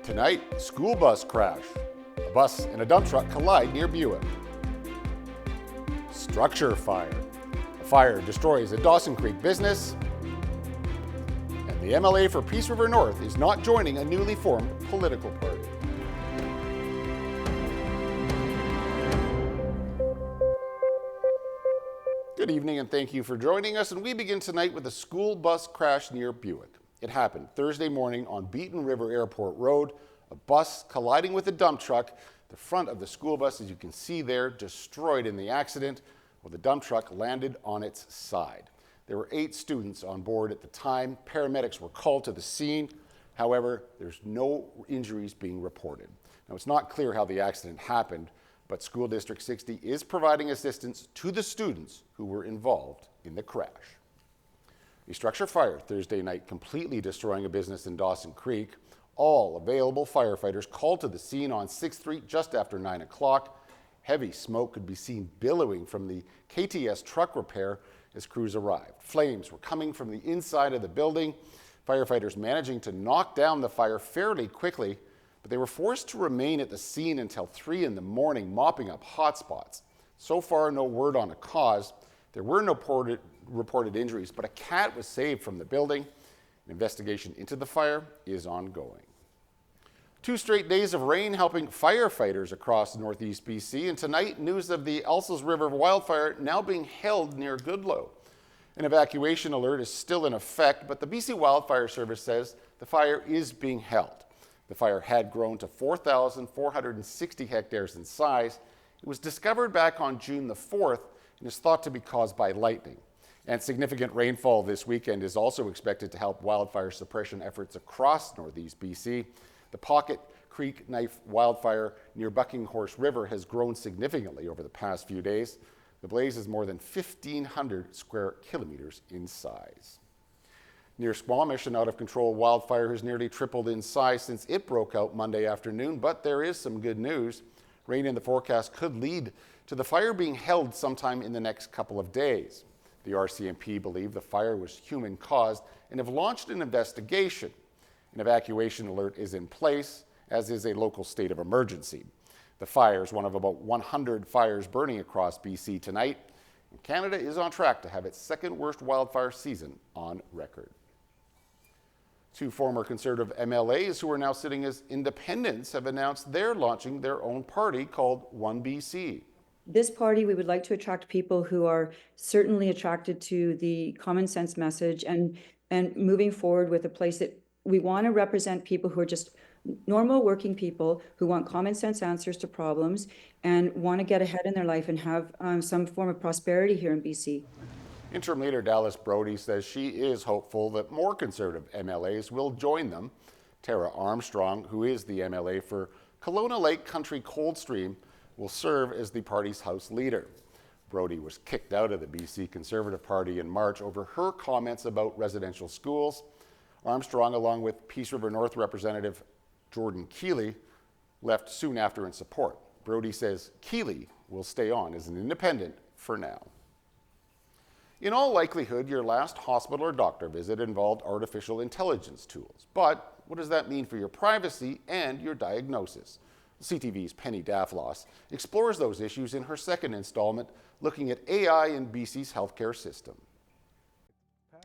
Tonight, school bus crash. A bus and a dump truck collide near Buick. Structure fire. A fire destroys a Dawson Creek business. And the MLA for Peace River North is not joining a newly formed political party. Good evening and thank you for joining us. And we begin tonight with a school bus crash near Buick. It happened Thursday morning on Beaton River Airport Road. A bus colliding with a dump truck. The front of the school bus, as you can see there, destroyed in the accident, while the dump truck landed on its side. There were 8 students on board at the time. Paramedics were called to the scene. However, there's no injuries being reported. Now, it's not clear how the accident happened, but School District 60 is providing assistance to the students who were involved in the crash. A structure fire Thursday night, completely destroying a business in Dawson Creek. All available firefighters called to the scene on 6th Street just after 9 o'clock. Heavy smoke could be seen billowing from the KTS truck repair as crews arrived. Flames were coming from the inside of the building. Firefighters managing to knock down the fire fairly quickly, but they were forced to remain at the scene until 3 in the morning, mopping up hot spots. So far, no word on a cause. There were no reported injuries, but a cat was saved from the building. An investigation into the fire is ongoing. 2 straight days of rain helping firefighters across northeast BC, and tonight news of the Elsles River wildfire now being held near Goodloe. An evacuation alert is still in effect, but the BC Wildfire Service says the fire is being held. The fire had grown to 4,460 hectares in size. It was discovered back on June the 4th and is thought to be caused by lightning. And significant rainfall this weekend is also expected to help wildfire suppression efforts across northeast BC. The Pocket Creek Knife wildfire near Buckinghorse River has grown significantly over the past few days. The blaze is more than 1,500 square kilometers in size. Near Squamish, an out-of-control wildfire has nearly tripled in size since it broke out Monday afternoon, but there is some good news. Rain in the forecast could lead to the fire being held sometime in the next couple of days. The RCMP believe the fire was human-caused and have launched an investigation. An evacuation alert is in place, as is a local state of emergency. The fire is one of about 100 fires burning across BC tonight, and Canada is on track to have its second worst wildfire season on record. 2 former Conservative MLAs who are now sitting as independents have announced they're launching their own party called 1BC. This party, we would like to attract people who are certainly attracted to the common sense message and moving forward with a place that we want to represent people who are just normal working people who want common sense answers to problems and want to get ahead in their life and have some form of prosperity here in BC. Interim Leader Dallas Brody says she is hopeful that more Conservative MLAs will join them. Tara Armstrong, who is the MLA for Kelowna Lake Country Coldstream, will serve as the party's House Leader. Brody was kicked out of the BC Conservative Party in March over her comments about residential schools. Armstrong, along with Peace River North Representative Jordan Keeley, left soon after in support. Brody says Keeley will stay on as an independent for now. In all likelihood, your last hospital or doctor visit involved artificial intelligence tools. But what does that mean for your privacy and your diagnosis? CTV's Penny Daflos explores those issues in her second installment, looking at AI in BC's healthcare system.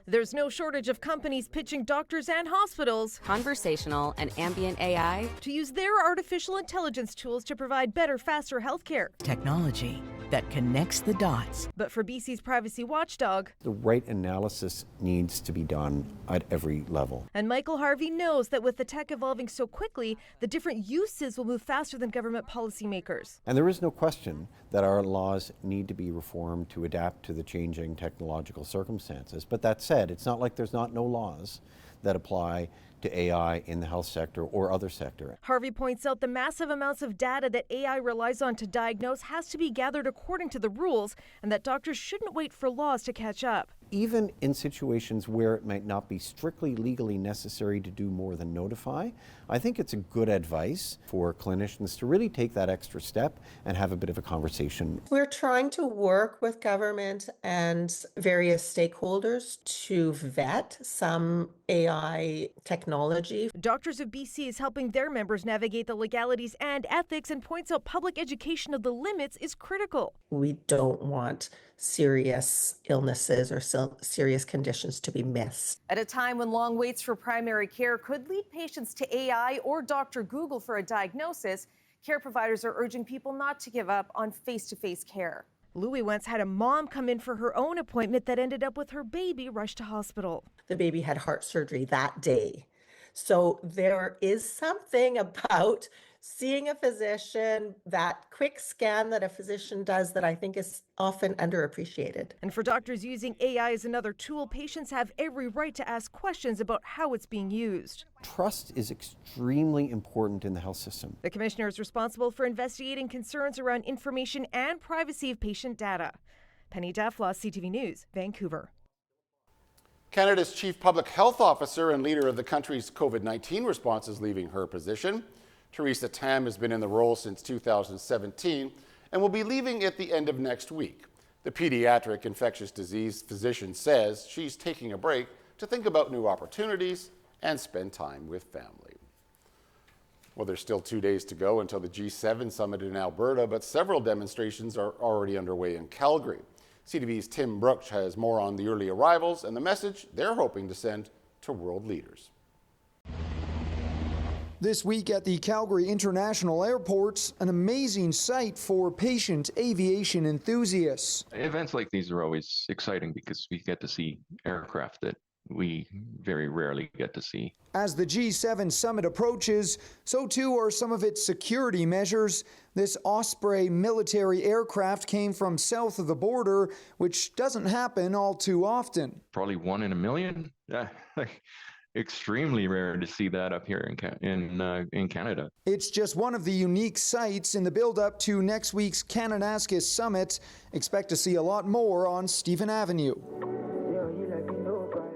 There's no shortage of companies pitching doctors and hospitals conversational and ambient AI to use their artificial intelligence tools to provide better, faster healthcare. Technology that connects the dots. But for BC's privacy watchdog, the right analysis needs to be done at every level. And Michael Harvey knows that with the tech evolving so quickly, the different uses will move faster than government policymakers. And there is no question that our laws need to be reformed to adapt to the changing technological circumstances. But that said, it's not like there's no laws that apply to AI in the health sector or other sector. Harvey points out the massive amounts of data that AI relies on to diagnose has to be gathered according to the rules, and that doctors shouldn't wait for laws to catch up. Even in situations where it might not be strictly legally necessary to do more than notify, I think it's a good advice for clinicians to really take that extra step and have a bit of a conversation. We're trying to work with government and various stakeholders to vet some AI technology. Doctors of BC is helping their members navigate the legalities and ethics and points out public education of the limits is critical. We don't want serious illnesses or serious conditions to be missed. At a time when long waits for primary care could lead patients to AI or Dr. Google for a diagnosis, care providers are urging people not to give up on face-to-face care. Louie once had a mom come in for her own appointment that ended up with her baby rushed to hospital. The baby had heart surgery that day. So there is something about seeing a physician, that quick scan that a physician does that I think is often underappreciated. And for doctors using AI as another tool, patients have every right to ask questions about how it's being used. Trust is extremely important in the health system. The commissioner is responsible for investigating concerns around information and privacy of patient data. Penny Daflos, CTV News, Vancouver. Canada's Chief Public Health Officer and leader of the country's COVID-19 response is leaving her position. Theresa Tam has been in the role since 2017 and will be leaving at the end of next week. The pediatric infectious disease physician says she's taking a break to think about new opportunities and spend time with family. Well, there's still 2 days to go until the G7 summit in Alberta, but several demonstrations are already underway in Calgary. CTV's Tim Brooks has more on the early arrivals and the message they're hoping to send to world leaders. This week at the Calgary International Airport, an amazing sight for patient aviation enthusiasts. Events like these are always exciting because we get to see aircraft that we very rarely get to see. As the G7 summit approaches, so too are some of its security measures. This Osprey military aircraft came from south of the border, which doesn't happen all too often. Probably 1 in a million. Extremely rare to see that up here in Canada. It's just one of the unique sights in the build-up to next week's Kananaskis Summit. Expect to see a lot more on Stephen Avenue.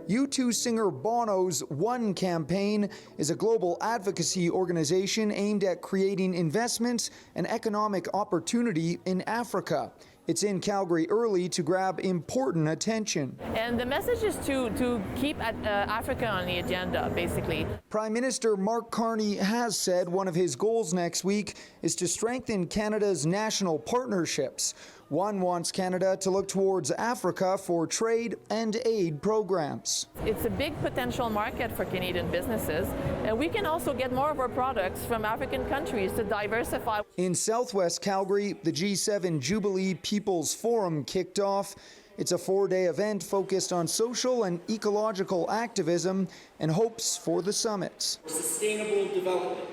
U2 singer Bono's One campaign is a global advocacy organization aimed at creating investment and economic opportunity in Africa. It's in Calgary early to grab important attention. And the message is to keep Africa on the agenda, basically. Prime Minister Mark Carney has said one of his goals next week is to strengthen Canada's national partnerships. One wants Canada to look towards Africa for trade and aid programs. It's a big potential market for Canadian businesses, and we can also get more of our products from African countries to diversify. In Southwest Calgary, the G7 Jubilee People's Forum kicked off. It's a 4-day event focused on social and ecological activism and hopes for the summit. Sustainable development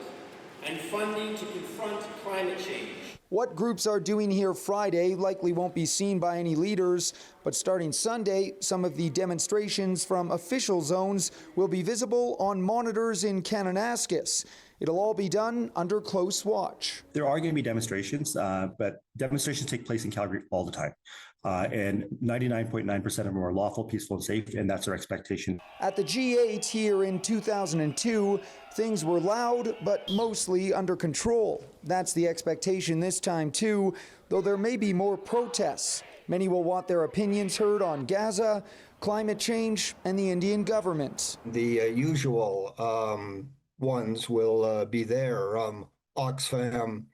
and funding to confront climate change. What groups are doing here Friday likely won't be seen by any leaders, but starting Sunday, some of the demonstrations from official zones will be visible on monitors in Kananaskis. It'll all be done under close watch. There are going to be demonstrations, but demonstrations take place in Calgary all the time. And 99.9% of them are lawful, peaceful, and safe, and that's our expectation. At the G8 here in 2002, things were loud, but mostly under control. That's the expectation this time, too, though there may be more protests. Many will want their opinions heard on Gaza, climate change, and the Indian government. The usual ones will be there. Oxfam,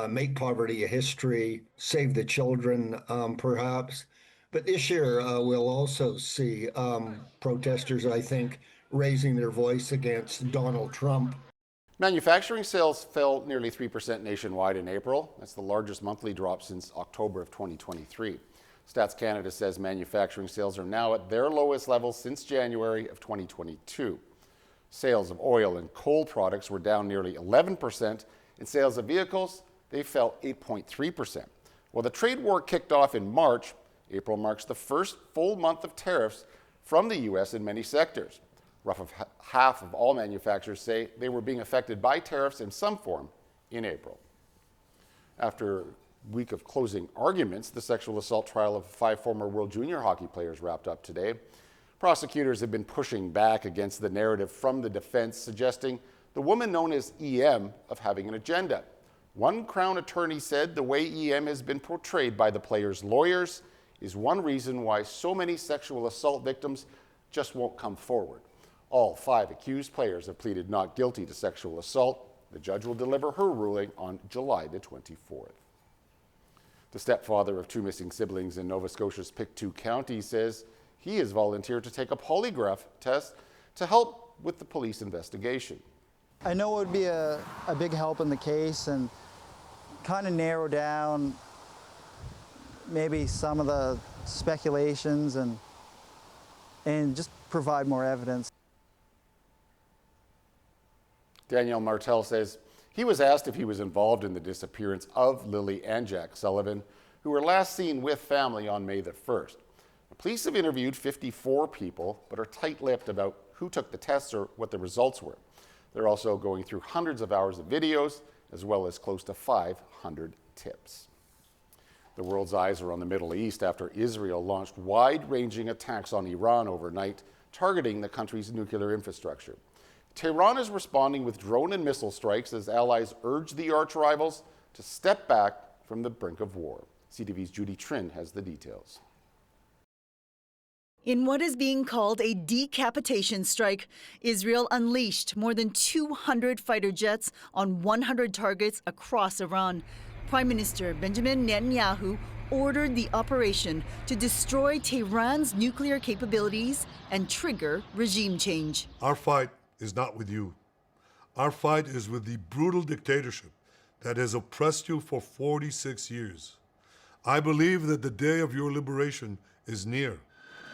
make poverty a history, save the children, perhaps. But this year we'll also see protesters, I think, raising their voice against Donald Trump. Manufacturing sales fell nearly 3% nationwide in April. That's the largest monthly drop since October of 2023. Stats Canada says manufacturing sales are now at their lowest level since January of 2022. Sales of oil and coal products were down nearly 11%, and sales of vehicles, they fell 8.3%. Well, the trade war kicked off in March. April marks the first full month of tariffs from the U.S. in many sectors. Roughly half of all manufacturers say they were being affected by tariffs in some form in April. After week of closing arguments, the sexual assault trial of 5 former World Junior hockey players wrapped up today. Prosecutors have been pushing back against the narrative from the defense, suggesting the woman known as EM of having an agenda. One Crown attorney said the way EM has been portrayed by the players' lawyers is one reason why so many sexual assault victims just won't come forward. All 5 accused players have pleaded not guilty to sexual assault. The judge will deliver her ruling on July the 24th. The stepfather of 2 missing siblings in Nova Scotia's Pictou County says he has volunteered to take a polygraph test to help with the police investigation. I know it would be a big help in the case and kind of narrow down maybe some of the speculations and just provide more evidence. Danielle Martel says he was asked if he was involved in the disappearance of Lily and Jack Sullivan, who were last seen with family on May the 1st. The police have interviewed 54 people, but are tight-lipped about who took the tests or what the results were. They're also going through hundreds of hours of videos, as well as close to 500 tips. The world's eyes are on the Middle East after Israel launched wide-ranging attacks on Iran overnight, targeting the country's nuclear infrastructure. Tehran is responding with drone and missile strikes as allies urge the arch rivals to step back from the brink of war. CTV's Judy Trin has the details. In what is being called a decapitation strike, Israel unleashed more than 200 fighter jets on 100 targets across Iran. Prime Minister Benjamin Netanyahu ordered the operation to destroy Tehran's nuclear capabilities and trigger regime change. Our fight is not with you. Our fight is with the brutal dictatorship that has oppressed you for 46 years. I believe that the day of your liberation is near.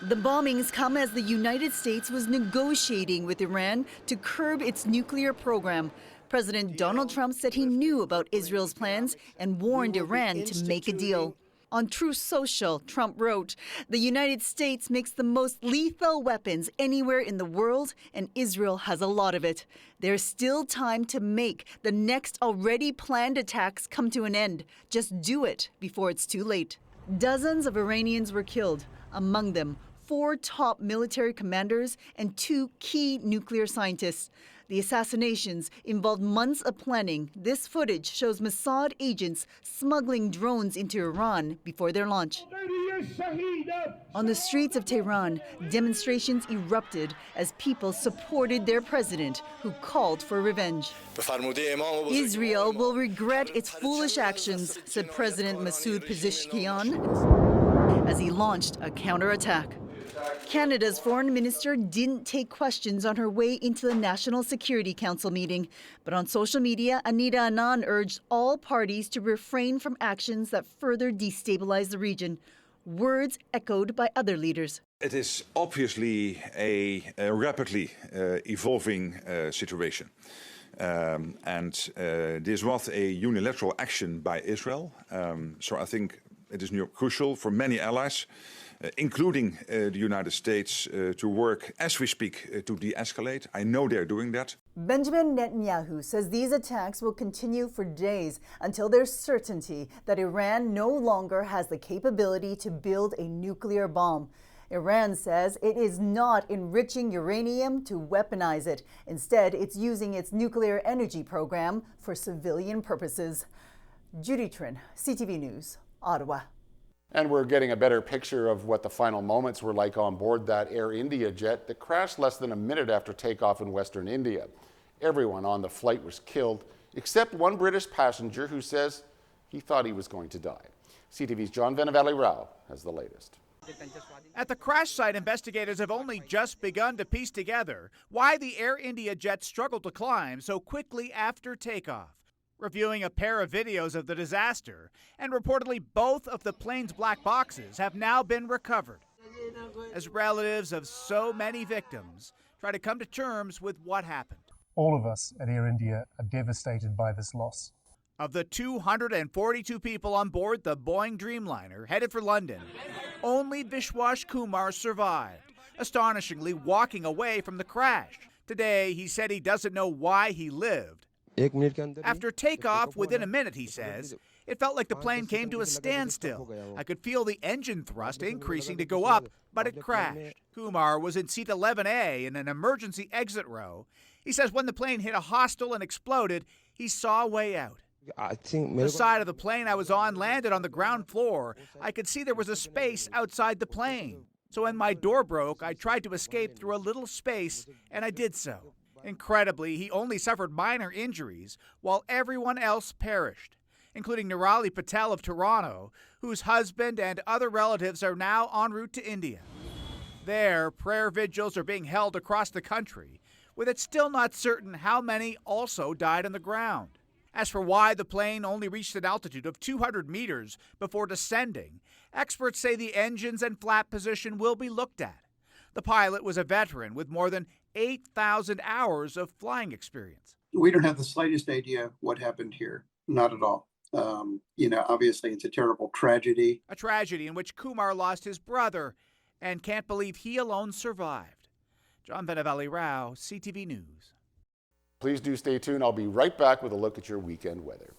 The bombings come as the United States was negotiating with Iran to curb its nuclear program. President Donald Trump said he knew about Israel's plans and warned Iran to make a deal. On Truth Social, Trump wrote, "The United States makes the most lethal weapons anywhere in the world, and Israel has a lot of it. There's still time to make the next already planned attacks come to an end. Just do it before it's too late." Dozens of Iranians were killed, among them 4 top military commanders and 2 key nuclear scientists. The assassinations involved months of planning. This footage shows Mossad agents smuggling drones into Iran before their launch. On the streets of Tehran, demonstrations erupted as people supported their president, who called for revenge. Israel will regret its foolish actions, said President Masoud Pezeshkian, as he launched a counterattack. Canada's foreign minister didn't take questions on her way into the National Security Council meeting. But on social media, Anita Anand urged all parties to refrain from actions that further destabilize the region. Words echoed by other leaders. It is obviously a rapidly evolving situation. This was a unilateral action by Israel. So I think it is crucial for many allies, including the United States, to work as we speak to de-escalate. I know they're doing that. Benjamin Netanyahu says these attacks will continue for days until there's certainty that Iran no longer has the capability to build a nuclear bomb. Iran says it is not enriching uranium to weaponize it. Instead, it's using its nuclear energy program for civilian purposes. Judy Trin, CTV News, Ottawa. And we're getting a better picture of what the final moments were like on board that Air India jet that crashed less than a minute after takeoff in Western India. Everyone on the flight was killed, except one British passenger who says he thought he was going to die. CTV's John Venevali Rao has the latest. At the crash site, investigators have only just begun to piece together why the Air India jet struggled to climb so quickly after takeoff. Reviewing a pair of videos of the disaster, and reportedly both of the plane's black boxes have now been recovered, as relatives of so many victims try to come to terms with what happened. All of us at Air India are devastated by this loss. Of the 242 people on board the Boeing Dreamliner headed for London, only Vishwas Kumar survived, astonishingly walking away from the crash. Today, he said he doesn't know why he lived. After takeoff, within a minute, he says, It felt like the plane came to a standstill. I could feel the engine thrust increasing to go up, but it crashed. Kumar was in seat 11A in an emergency exit row. He says when the plane hit a hostel and exploded, he saw a way out. The side of the plane I was on landed on the ground floor. I could see there was a space outside the plane. So when my door broke, I tried to escape through a little space, and I did so. Incredibly, he only suffered minor injuries, while everyone else perished, including Nirali Patel of Toronto, whose husband and other relatives are now en route to India. There, prayer vigils are being held across the country, with it still not certain how many also died on the ground. As for why the plane only reached an altitude of 200 meters before descending, experts say the engines and flap position will be looked at. The pilot was a veteran with more than 8,000 hours of flying experience. We don't have the slightest idea what happened here. Not at all. Obviously it's a terrible tragedy. A tragedy in which Kumar lost his brother and can't believe he alone survived. John Benavelli Rao, CTV News. Please do stay tuned. I'll be right back with a look at your weekend weather.